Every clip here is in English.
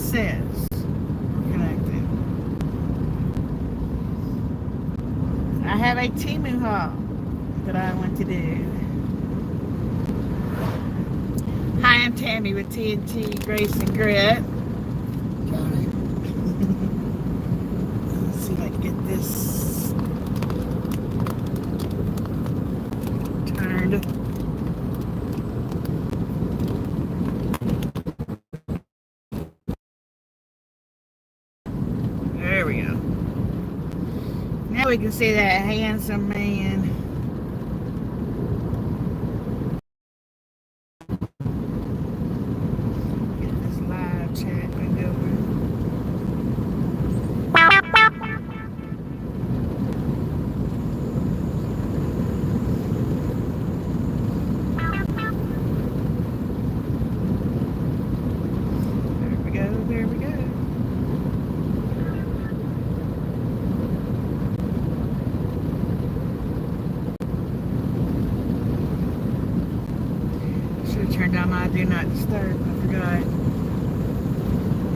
says we're connected. I have a TEMU haul that I want to do. Hi, I'm Tammy with TNT Grace and Grit. Let's see if I can get this turned. There we go. Now we can see that handsome man. Get this live chat window. There we go, there we go. Turned down my do not disturb. I forgot.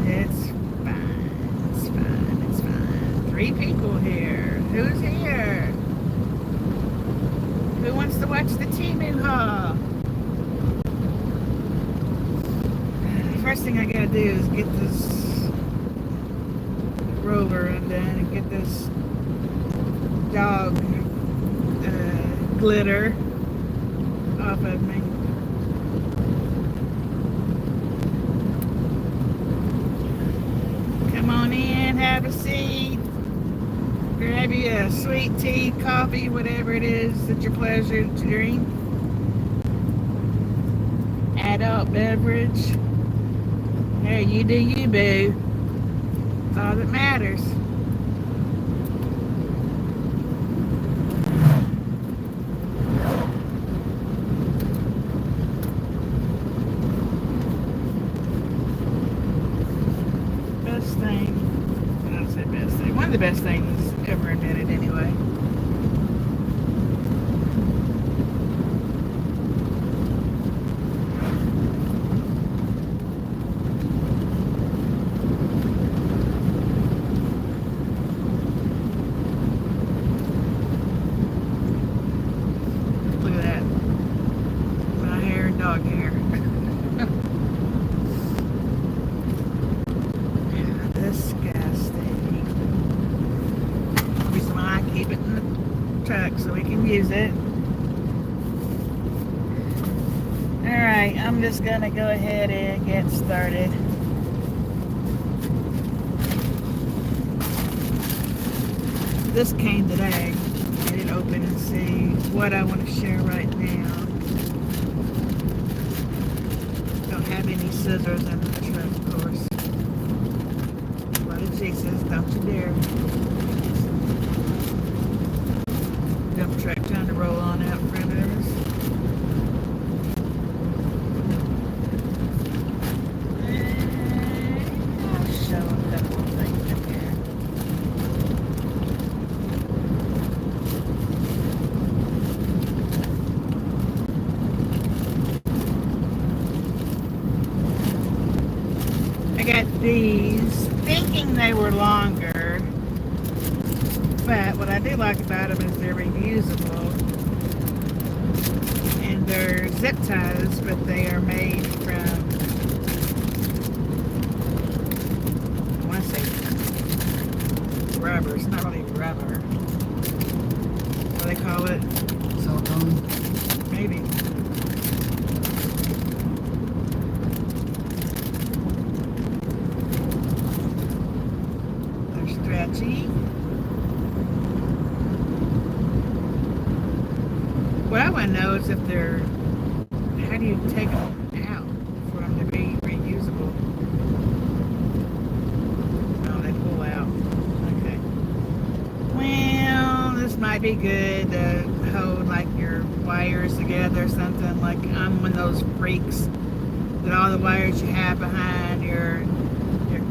It's fine. It's fine. It's fine. 3 people here. Who's here? Who wants to watch the TEMU haul? First thing I gotta do is get this roller undone and get this dog glitter off of me. Come on in, have a seat, grab you a sweet tea, coffee, whatever it is that your pleasure to drink. Adult beverage. Hey, you do you, boo. That's all that matters. One of the best things ever invented, anyway. Look at that. My hair and dog hair. Keep it in the truck so we can use it. Alright, I'm just gonna go ahead and get started. This came today. Get it open and see what I want to share right now. Don't have any scissors in the truck, of course. Blood of Jesus, don't you dare. Dump truck trying to roll on out in front of us. I'll show a couple of things in here. I got these, thinking they were longer. But what I do like about them is they're reusable, and they're zip ties, but they are made from, I want to say rubber. It's not really rubber. What do they call it? Silicone? Maybe. They're stretchy. What I want to know is if they're, how do you take them out for them to be reusable? Oh, they pull out. Okay. Well, this might be good to hold like your wires together or something. Like I'm one of those freaks that all the wires you have behind your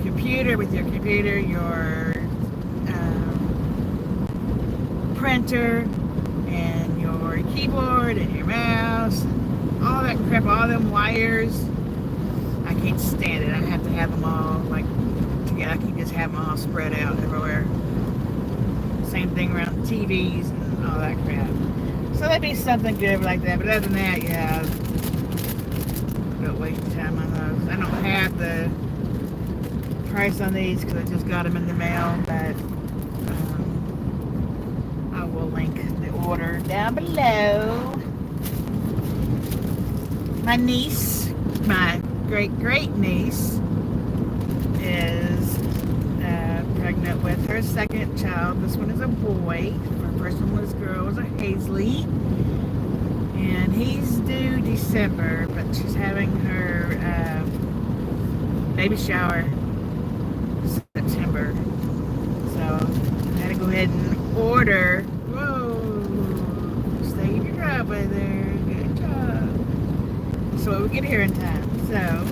computer, with your computer, your printer, and your keyboard and your mouse and all that crap, all them wires, I can't stand it. I have to have them all like together. I can just have them all spread out everywhere. Same thing around TVs and all that crap. So that'd be something good like that. But other than that, yeah, don't waste time on those. I don't have the price on these because I just got them in the mail, but I will link the order down below. My niece, my great niece, is pregnant with her second child. This one is a boy. Her first one was a girl, was a Hazley. And he's due December, but she's having her baby shower September. So I had to go ahead and order. Whoa, stay in your driveway there. Good job. So we get here in time. So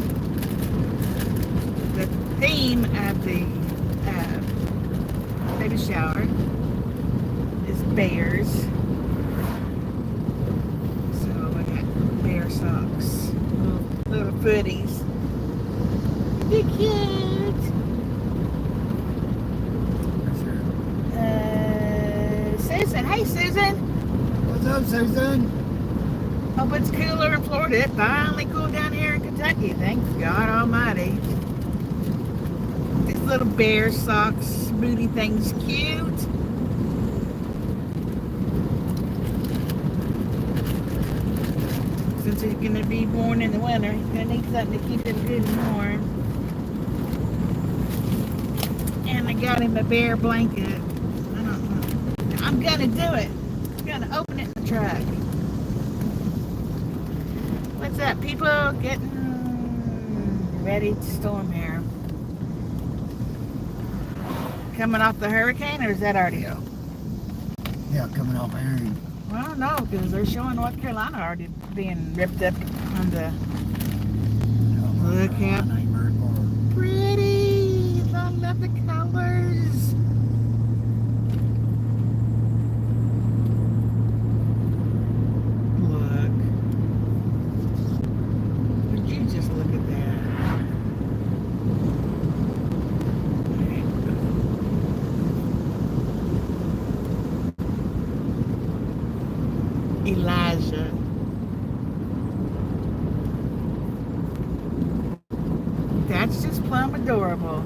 the theme of the baby shower is bears. So I got bear socks, little footies. They're cute. Susan, hey Susan. What's up, Susan? Hope it's cooler in Florida. It finally cooled down here in Kentucky. Thank God Almighty. These little bear socks, booty things, cute. Since he's going to be born in the winter, he's going to need something to keep him good and warm. And I got him a bear blanket. I don't know. I'm going to do it. I'm going to open it in the truck. What's up, people? Getting ready to storm here. Coming off the hurricane, or is that already out? Yeah, coming off Aaron. Well, no, because they're showing North Carolina already being ripped up on the. Look how pretty! I love the colors. Look. Would you just look at that? Elijah. That's just plumb adorable.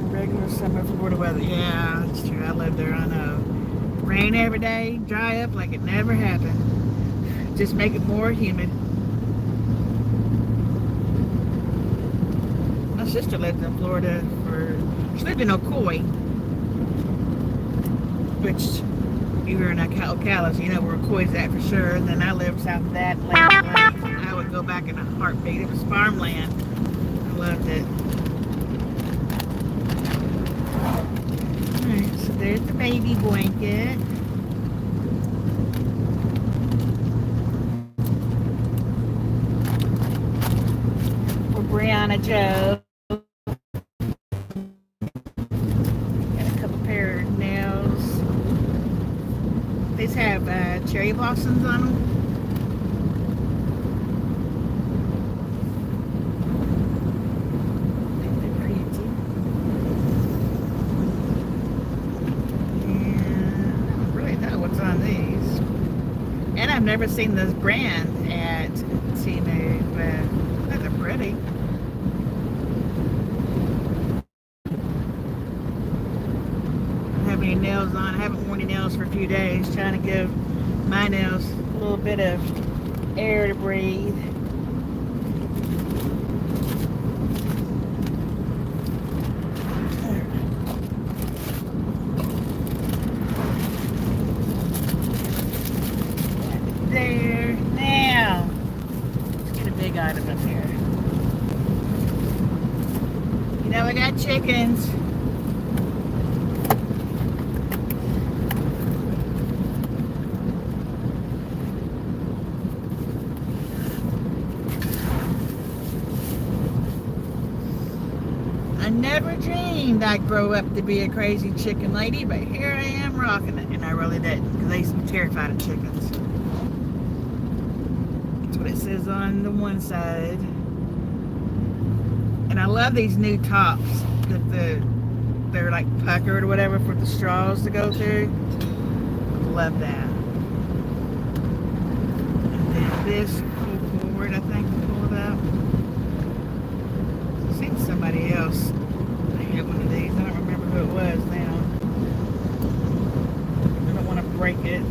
Regular summer Florida weather. Yeah, that's true. I live there, I know. Rain every day, dry up like it never happened. Just make it more humid. My sister lived in Florida she lived in Ocoee, which you were in Ocala, so you know where Ocoee's at for sure. And then I lived south of that, I would go back in a heartbeat. It was farmland. I loved it. Alright, so there's the baby blanket. For Brianna Joe. These have cherry blossoms on them. I think they're pretty. And I don't really know what's on these. And I've never seen this brand at TEMU, but they're pretty. Any nails on. I haven't worn any nails for a few days, trying to give my nails a little bit of air to breathe. There. Now, let's get a big item up here. You know, I got chickens. I never dreamed I'd grow up to be a crazy chicken lady, but here I am rocking it, and I really didn't, because I used to be terrified of chickens. That's what it says on the one side. And I love these new tops that they're like puckered or whatever for the straws to go through. Love that. And then this pull forward, I think, to pull it up. I've seen somebody else. I had one of these. I don't remember who it was now. I don't want to break it.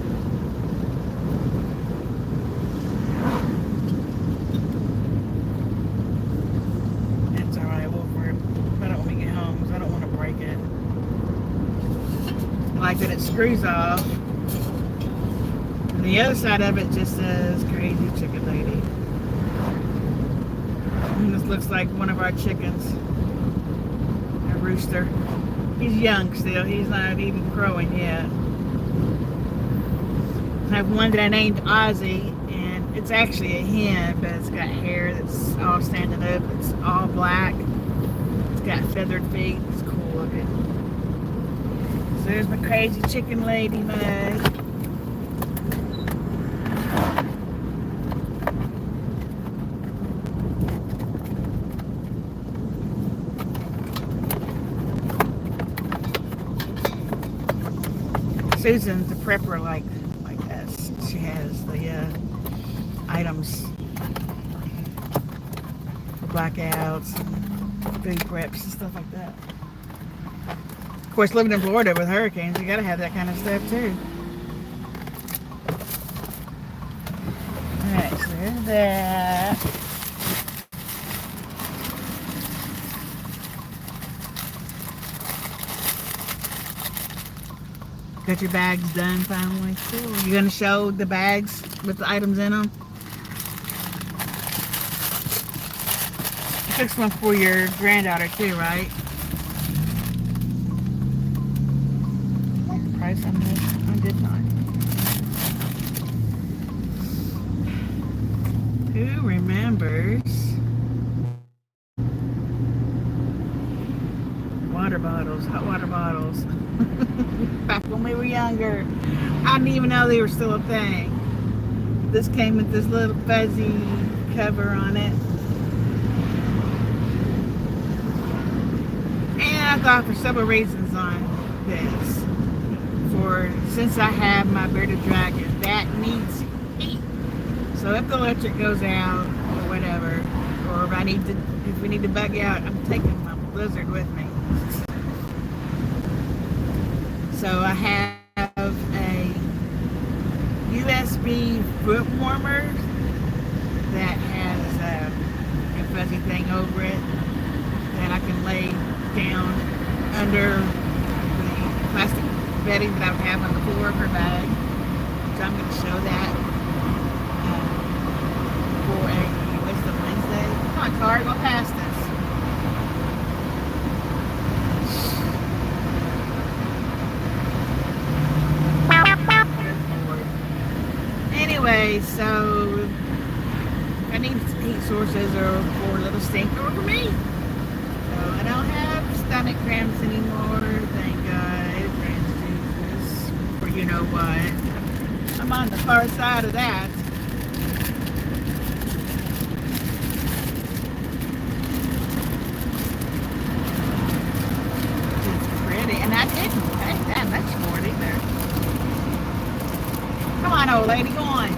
That's alright. We'll worry about it when we get home because I don't want to break it. I like that it screws off. And the other side of it just says Crazy Chicken Lady. And this looks like one of our chickens. A rooster. He's young still. He's not even crowing yet. I have one that I named Ozzy, and it's actually a hen, but it's got hair that's all standing up. It's all black. It's got feathered feet. It's cool looking. So there's my Crazy Chicken Lady mug. Susan's a prepper like us. She has the items for blackouts, food preps, and stuff like that. Of course, living in Florida with hurricanes, you gotta have that kind of stuff too. Alright, so there's that. Got your bags done finally. Cool. You gonna show the bags with the items in them? You fixed one for your granddaughter too, right? What's the price on this? I did not. Who remembers water bottles, hot water bottles? Back when we were younger, I didn't even know they were still a thing. This came with this little fuzzy cover on it. And I thought for several reasons on this. Since I have my bearded dragon, that needs heat. So if the electric goes out or whatever, or if we need to bug out, I'm taking my Blizzard with me. So I have a USB foot warmer that has a fuzzy thing over it that I can lay down under the plastic bedding that I would have on the floor of her bag. So I'm going to show that for a Wisdom Wednesday. Come on, car, go past us. Anyway, so I need heat sources or for a little stink or for me. So I don't have stomach cramps anymore, thank God. Praise Jesus. Or you know what. I'm on the far side of that. It's pretty. And I didn't pay that much for it either. Come on, old lady, go on.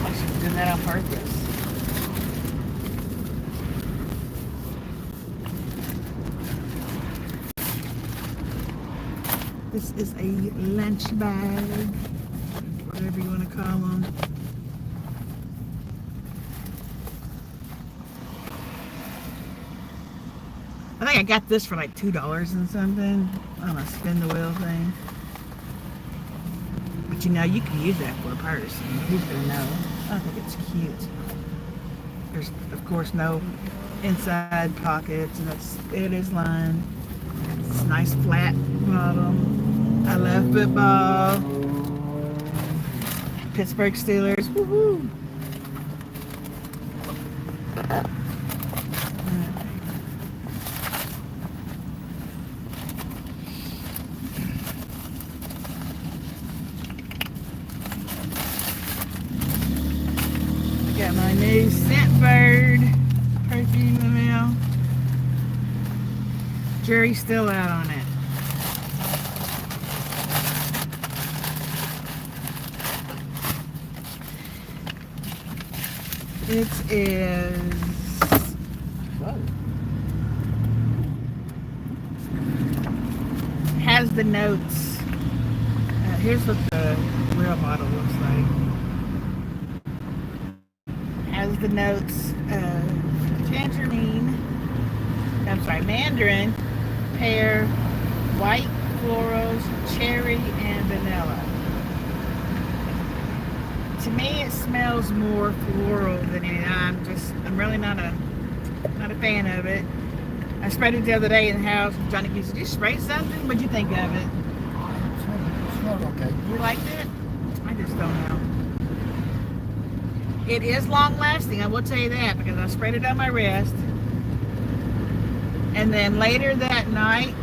I should do that on purpose. This is a lunch bag, whatever you want to call them. I think I got this for like $2 and something on a spin the wheel thing. But you know, you can use that for a purse. Who's gonna know? I think it's cute. There's of course no inside pockets, and it is lined. It's a nice flat bottom. I love football. Pittsburgh Steelers. Woohoo! third perfume in the mail. Jury's still out on it. It is. Whoa. Has the notes. Here's what the real bottle looks like. Has the notes of mandarin, pear, white florals, cherry, and vanilla. To me, it smells more floral than anything. I'm really not a fan of it. I sprayed it the other day in the house. Johnny said, "Did you spray something? What'd you think of it?" It smelled okay. You liked it? I just don't know. It is long lasting, I will tell you that, because I sprayed it on my wrist. And then later that night,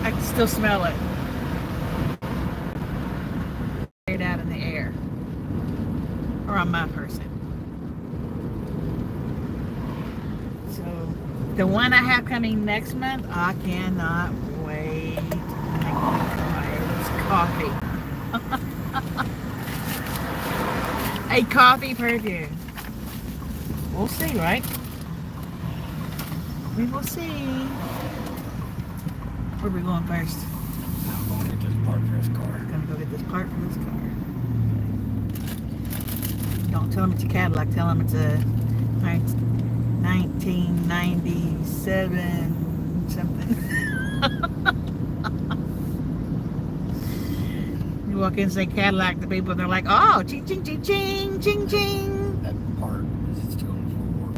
I can still smell it. It out in the air. Or on my person. So, the one I have coming next month, I cannot wait. It's coffee. A coffee perfume. We'll see, right? We will see. Where are we going first? I'm going to get this part for this car. Gonna go get this part for this car. Don't tell them it's a Cadillac. Tell them it's a 1997 something. You walk in and say Cadillac to people, and they're like, "Oh, ching ching ching ching ching ching." That part, is it still on the floor?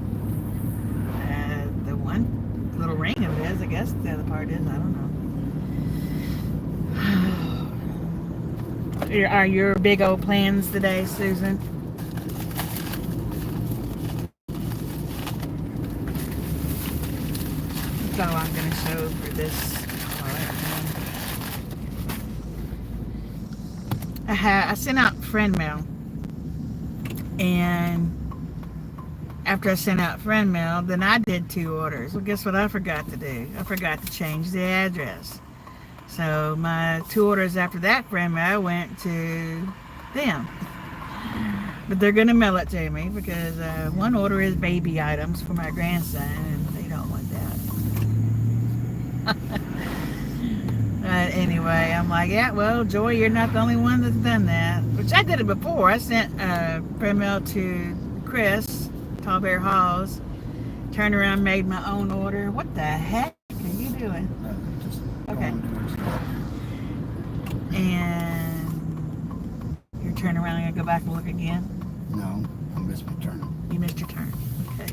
The one little ring of it is, I guess. The other part is, I don't know. Are your big old plans today, Susan? That's all I'm going to show for this part. I sent out friend mail, and after I sent out friend mail, then I did 2 orders. Well, guess what I forgot to do? I forgot to change the address. So my 2 orders after that friend mail went to them. But they're going to mail it to me because one order is baby items for my grandson, and they don't want that. But anyway, I'm like, yeah, well, Joy, you're not the only one that's done that. Which I did it before. I sent friend mail to Chris, Tall Bear Halls. Turned around, made my own order. What the heck are you doing? Okay. And you're turning around and go back and look again? No, I missed my turn. You missed your turn. Okay.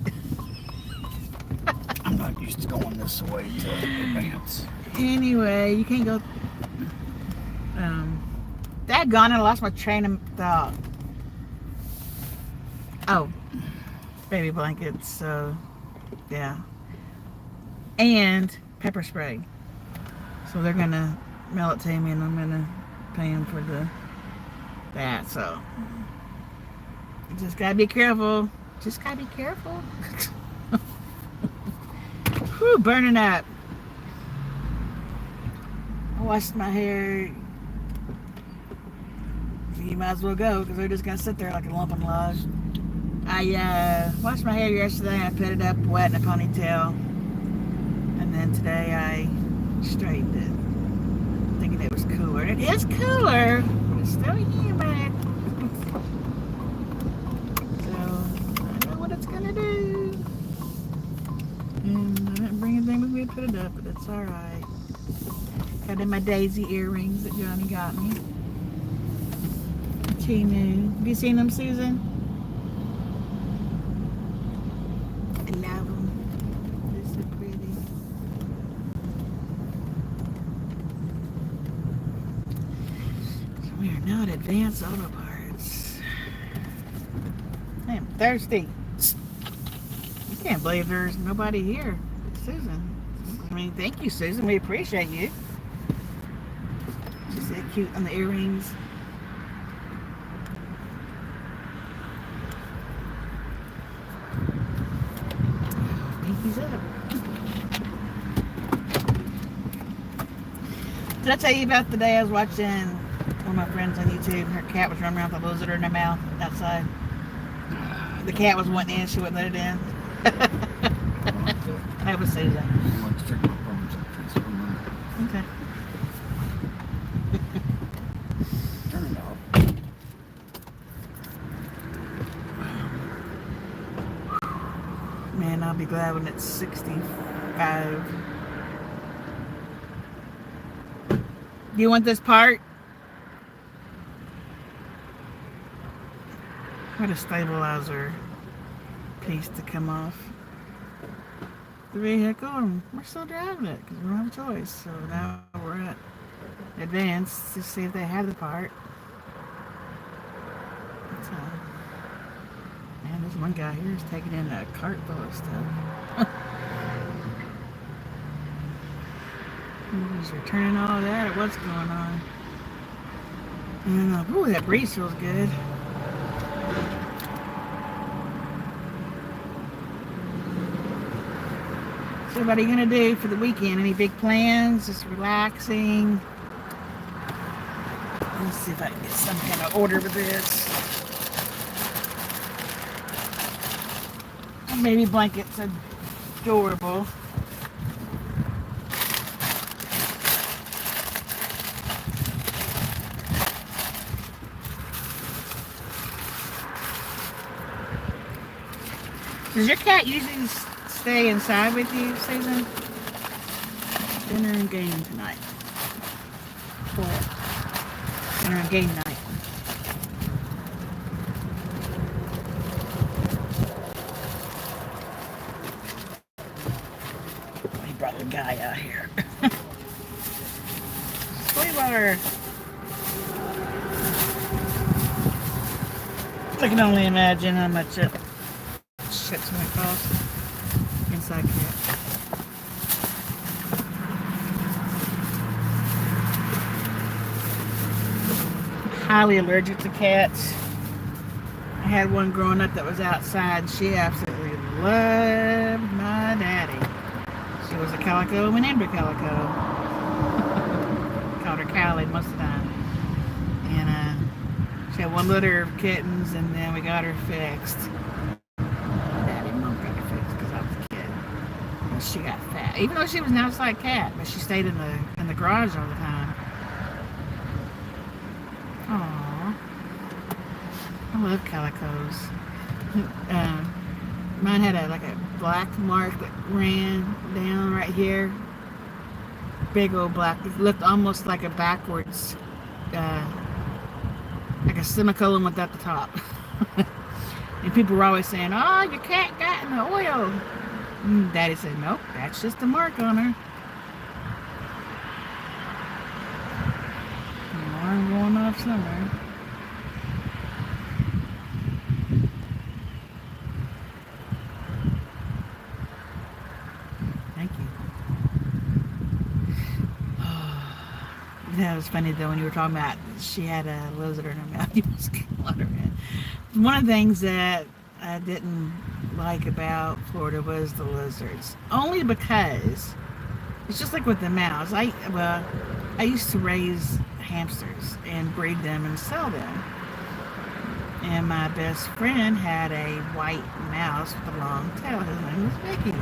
I'm not used to going this way to advance. Anyway, you can't go. Daggone it, I lost my train of thought. Oh, baby blankets. So, yeah. And pepper spray. So they're gonna mail it to me, and I'm gonna pay them for that. So, you just gotta be careful. Just gotta be careful. Whew, burning up. I washed my hair. You might as well go because they're just gonna sit there like a lump on log. I washed my hair yesterday. I put it up wet in a ponytail, and then today I straightened it, thinking it was cooler. It is cooler, but it's still humid. So I know what it's gonna do. And I didn't bring anything with me to put it up, but it's all right. Got in my daisy earrings that Johnny got me. TEMU. Have you seen them, Susan? I love them. They're so pretty. So we are not advanced auto parts. I am thirsty. I can't believe there's nobody here. It's Susan. I mean, thank you, Susan. We appreciate you. She's so cute on the earrings. He's up. Did I tell you about the day I was watching one of my friends on YouTube? Her cat was running around with a lizard in her mouth outside. The cat was wanting in, she wouldn't let it in. That was Susan. Okay. Turn it off. Man, I'll be glad when it's 65. Do you want this part? What a stabilizer piece to come off the vehicle, and we're still driving it because we don't have a choice. So now we're at Advance to see if they have the part. So, man, there's one guy here who's taking in a cart full of stuff. He's returning all that. What's going on? And ooh, that breeze feels good. So what are you gonna do for the weekend? Any big plans? Just relaxing? Let's see if I can get some kind of order with this. Baby blanket's adorable. Does your cat usually stay inside with you, Susan? Dinner and game tonight. Cool. Dinner and game night. He brought the guy out here. Sweetwater. I can only imagine how much shit's gonna cost. Inside cat. Highly allergic to cats. I had one growing up that was outside. She absolutely loved my daddy. She was a calico. We named her Calico. Called her Callie most of the time. And she had one litter of kittens, and then we got her fixed. She got fat, even though she was an outside cat, but she stayed in the garage all the time. Aww, I love calicos. Mine had a black mark that ran down right here, big old black. It looked almost like a backwards, like a semicolon without the top. And people were always saying, "Oh, your cat got in the oil." Daddy said, "Nope, that's just a mark on her." I'm going off somewhere. Thank you. That was funny though when you were talking about she had a lizard in her mouth. You must let her in. One of the things that I didn't like about Florida was the lizards, only because it's just like with the mouse. I used to raise hamsters and breed them and sell them, and my best friend had a white mouse with a long tail. His name was Mickey,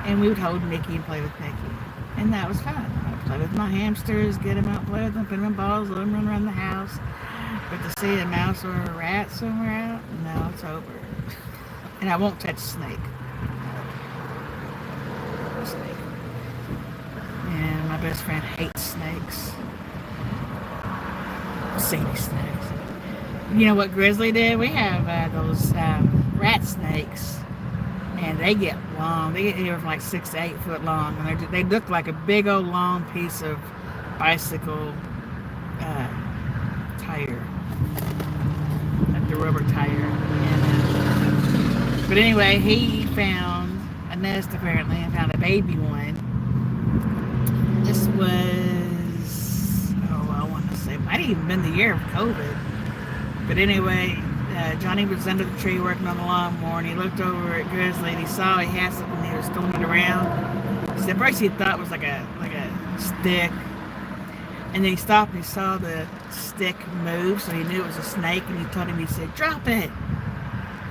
and we would hold Mickey and play with Mickey, and that was fun. I'd play with my hamsters, get them out, play with them, put them in balls, let them run around the house. But to see a mouse or a rat somewhere out, no, it's over. And I won't touch a snake. And my best friend hates snakes. Sadie snakes. You know what Grizzly did? We have those rat snakes. And they get long. They get anywhere from 6 to 8 foot long. And they look like a big old long piece of bicycle tire. Like the rubber tire. But anyway, he found a nest apparently and found a baby one. This was, I want to say, might have even been the year of COVID. But anyway, Johnny was under the tree working on the lawnmower, and he looked over at Grizzly, and he saw he had something he was throwing it around. So at first he thought it was like a stick, and then he stopped and he saw the stick move, so he knew it was a snake, and he told him, he said, "Drop it."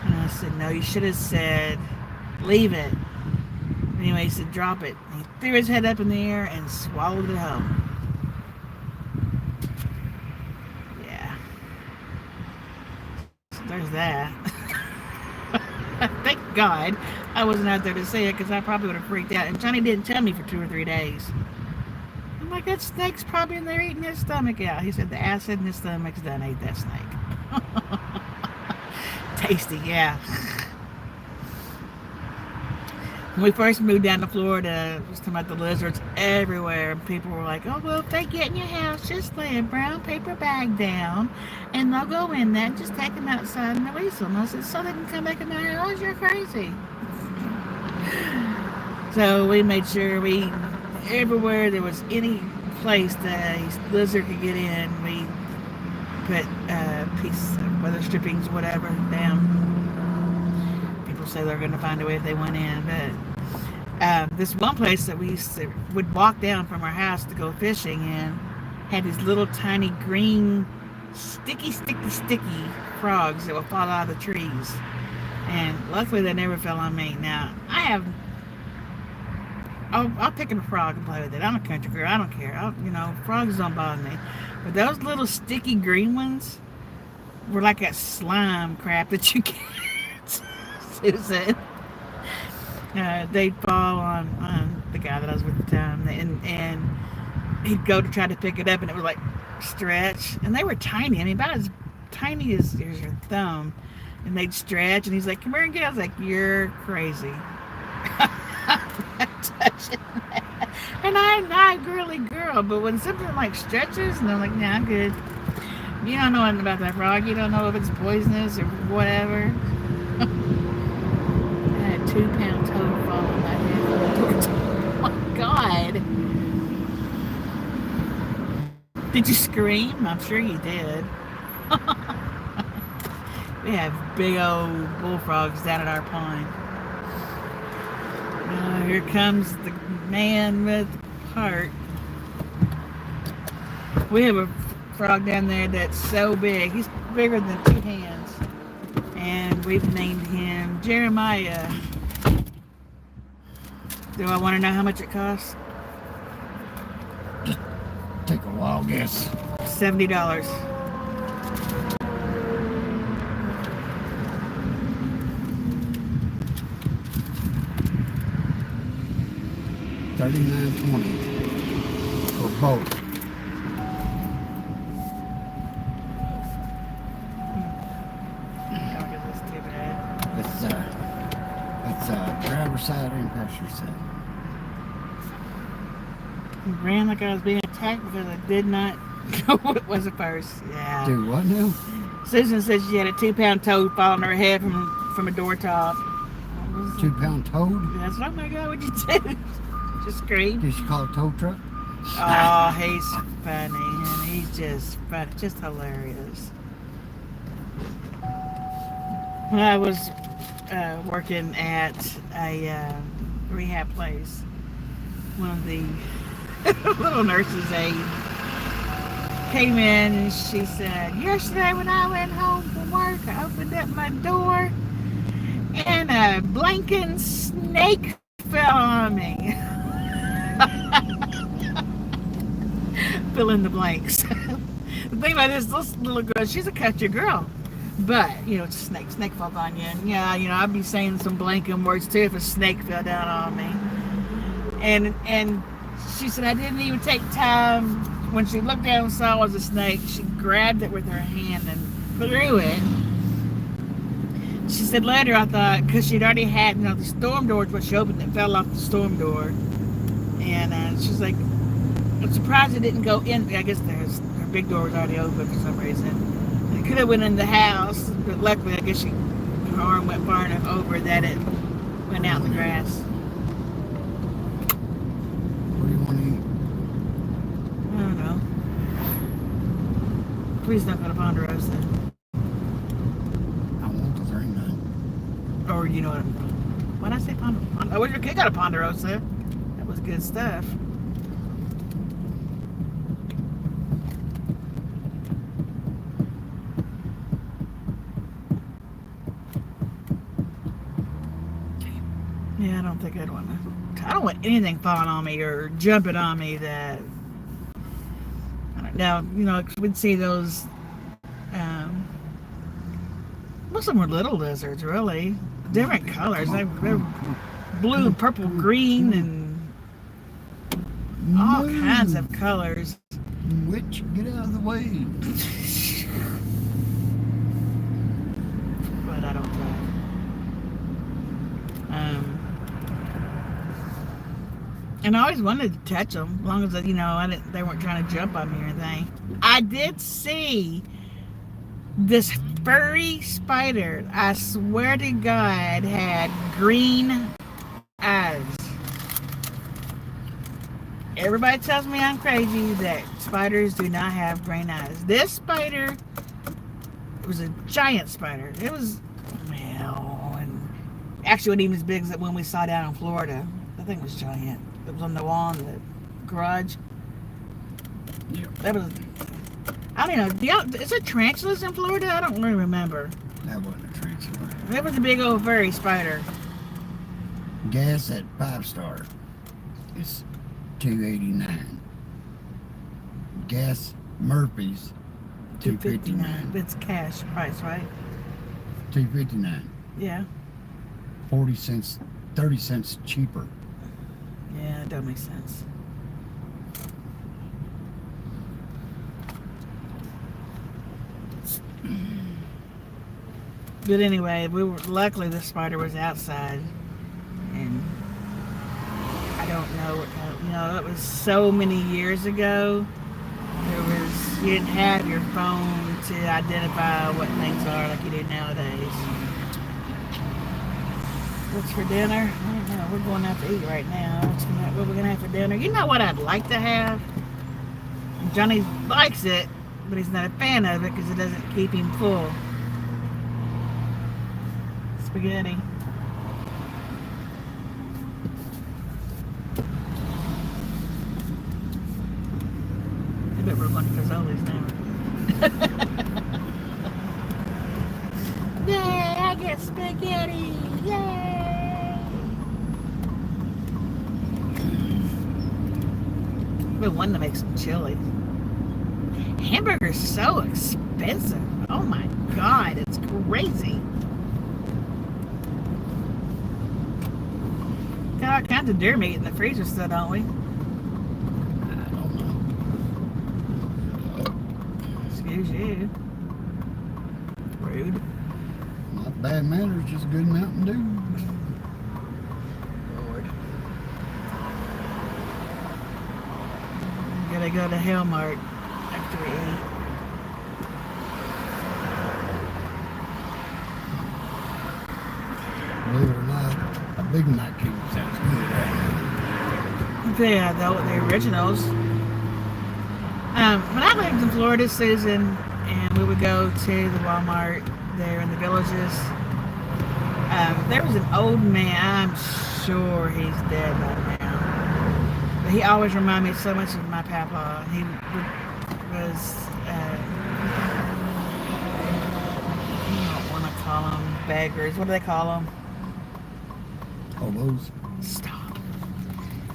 And I said, "No, you should have said, leave it." Anyway, he said, "Drop it." And he threw his head up in the air and swallowed it whole. Yeah. So there's that. Thank God I wasn't out there to see it, because I probably would have freaked out. And Johnny didn't tell me for 2 or 3 days. I'm like, that snake's probably in there eating his stomach out. He said the acid in his stomach's done ate that snake. Tasty, yeah. When we first moved down to Florida, I was talking about the lizards everywhere. And people were like, "Oh, well, if they get in your house, just lay a brown paper bag down, and they'll go in there and just take them outside and release them." I said, "So they can come back in my house? You're crazy." So we made sure everywhere there was any place that a lizard could get in, we put a piece of weather strippings, whatever, down. People say they're going to find a way if they went in, but this one place that we would walk down from our house to go fishing in had these little tiny green sticky frogs that would fall out of the trees, and luckily they never fell on me. Now I'll pick up a frog and play with it. I'm a country girl. I don't care. Frogs don't bother me. But those little sticky green ones were like that slime crap that you get. Susan. They'd fall on the guy that I was with at the time, and he'd go to try to pick it up, and it would like stretch. And they were tiny. I mean, about as tiny as your thumb. And they'd stretch, and he's like, "Come here and get it." I was like, "You're crazy." Touching that. And I'm not a girly girl, but when something like stretches, and I'm like, "Nah, I'm good." You don't know anything about that frog. You don't know if it's poisonous or whatever. I had a 2-pound toad fall on my head. Oh my God. Did you scream? I'm sure you did. We have big old bullfrogs down at our pond. Here comes the man with the heart. We have a frog down there that's so big. He's bigger than 2 hands. And we've named him Jeremiah. Do I want to know how much it costs? Just take a wild guess. $70. $39.20 for both. That's driver's side and passenger side. Ran like I was being attacked because I did not know what it was at first. Yeah. Do what now? Susan said she had a 2-pound toad fall on her head from a door top. 2-pound toad? That's what, oh my God, what'd you do? Just scream. Did she call a tow truck? Oh, he's funny, and he's just funny, just hilarious. When I was working at a rehab place, one of the little nurses aide came in and she said, "Yesterday when I went home from work, I opened up my door and a blinking snake fell on me." Fill in the blanks. The thing about this little girl, she's a country girl, but it's a snake falls on you, and yeah, I'd be saying some blanking words too if a snake fell down on me. And she said I didn't even take time. When she looked down and saw it was a snake, she grabbed it with her hand and threw it. She said later, I thought, because she'd already had, the storm door was what she opened, it fell off the storm door. And she's like, I'm surprised it didn't go in. I guess her big door was already open for some reason. It could have went in the house, but luckily, I guess her arm went far enough over that it went out in the grass. What do you want to eat? I don't know. Please don't go to Ponderosa. you know what? Why did I say Ponderosa? Oh, your kid got a Ponderosa. That was good stuff. Yeah, I don't think I'd want to. I don't want anything falling on me or jumping on me that. I don't know. You know, we'd see those. Most of them were little lizards, really. Different colors. They're blue, purple, green, and all kinds of colors. Witch, get out of the way. But I don't know. And I always wanted to touch them, as long as you know they weren't trying to jump on me or anything. I did see this furry spider. I swear to God, had green eyes. Everybody tells me I'm crazy that spiders do not have green eyes. This spider was a giant spider. It was, well, and actually wasn't even as big as when we saw down in Florida. I think it was giant. It was on the wall in the garage. Yeah. That was, I don't know. Is there tarantulas in Florida? I don't really remember. That wasn't a tarantula. That was a big old furry spider. Gas at 5-star is $2.89. Gas Murphy's $2.59. It's cash price, right? $2.59. Yeah. 30 cents cheaper. Yeah, that don't make sense. But anyway, luckily the spider was outside, and I don't know what kind of, it was so many years ago. You didn't have your phone to identify what things are like you do nowadays. What's for dinner? I don't know. We're going out to eat right now. What we're gonna have for dinner? You know what I'd like to have? Johnny likes it, but he's not a fan of it because it doesn't keep him full. Spaghetti. I bet we're going to Fazoli's now. Yay! I get spaghetti! Yay! But one to make some chili. Hamburger's so expensive. Oh my God, it's crazy. Got all kinds of deer meat in the freezer still, don't we? I don't know. Excuse you. Rude. Not bad manners, just good Mountain Dew. Lord. Gotta go to Hellmart after we eat. Believe it or not, a Big Mac cake sounds good. Yeah, the originals. When I lived in Florida, Susan, and we would go to the Walmart there in the villages, there was an old man. I'm sure he's dead by now, but he always reminded me so much of my papa. He was, you don't want to call them beggars. What do they call them? Hobos. Stop.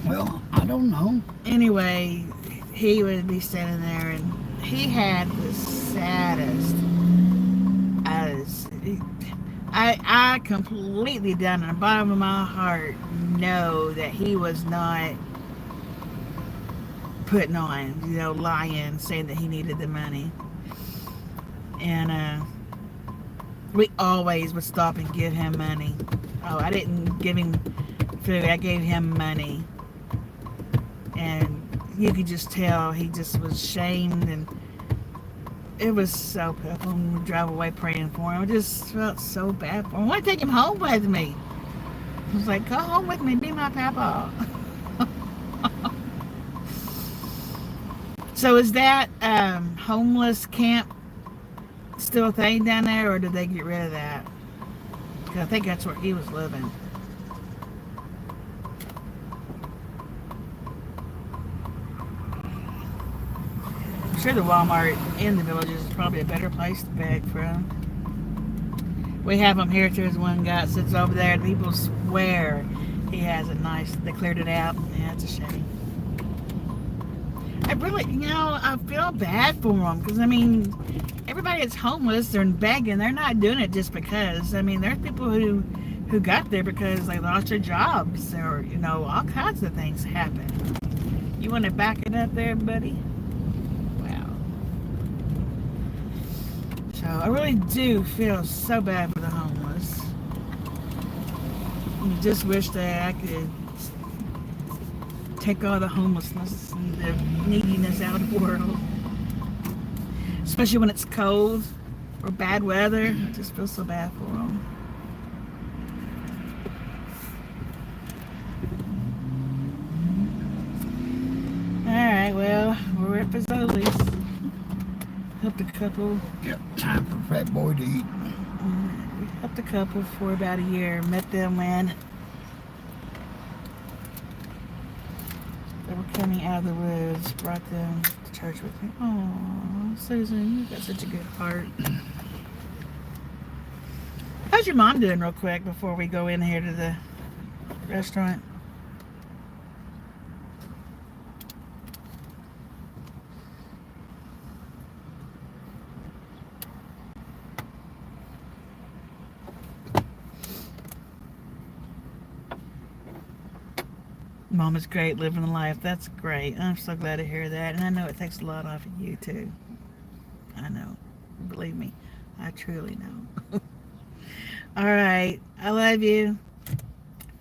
Well, I don't know. Anyway, he would be standing there, and he had the saddest eyes. I completely down in the bottom of my heart know that he was not putting on, lying, saying that he needed the money. And we always would stop and give him money. Oh, I didn't give him food, I gave him money. And you could just tell he just was shamed, and it was so pitiful. When we drive away praying for him, I just felt so bad for him. I want to take him home with me. I was like, go home with me, be my papa. So is that homeless camp still a thing down there, or did they get rid of that? 'Cause I think that's where he was living. I'm sure the Walmart in the villages is probably a better place to beg from. We have them here too. There's one guy that sits over there and people swear he has it nice. They cleared it out. Yeah, it's a shame. I really, I feel bad for them because, I mean, everybody that's homeless, they're begging. They're not doing it just because. I mean, there's people who got there because they lost their jobs or, all kinds of things happen. You want to back it up there, buddy? Wow. So I really do feel so bad for the homeless. I just wish that I could take all the homelessness and the neediness out of the world. Especially when it's cold or bad weather. I just feel so bad for them. Alright, well, we're at Fazoli's. Helped a couple. Yep, time for fat boy to eat. We helped a couple for about a year. Met them when they were coming out of the woods. Brought them to church with me. Oh, Susan, you got such a good heart. How's your mom doing real quick before we go in here to the restaurant? Mom is great, living the life. That's great. I'm so glad to hear that. And I know it takes a lot off of you, too. I know. Believe me. I truly know. All right. I love you.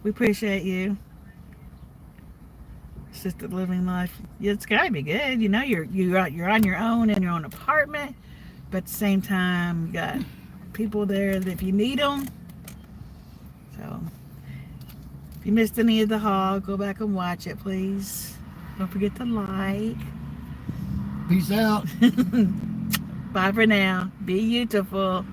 We appreciate you. Assisted living life. It's got to be good. You're on your own in your own apartment. But at the same time, you got people there that if you need them. So... if you missed any of the haul, go back and watch it, please. Don't forget to like. Peace out. Bye for now. Be beautiful.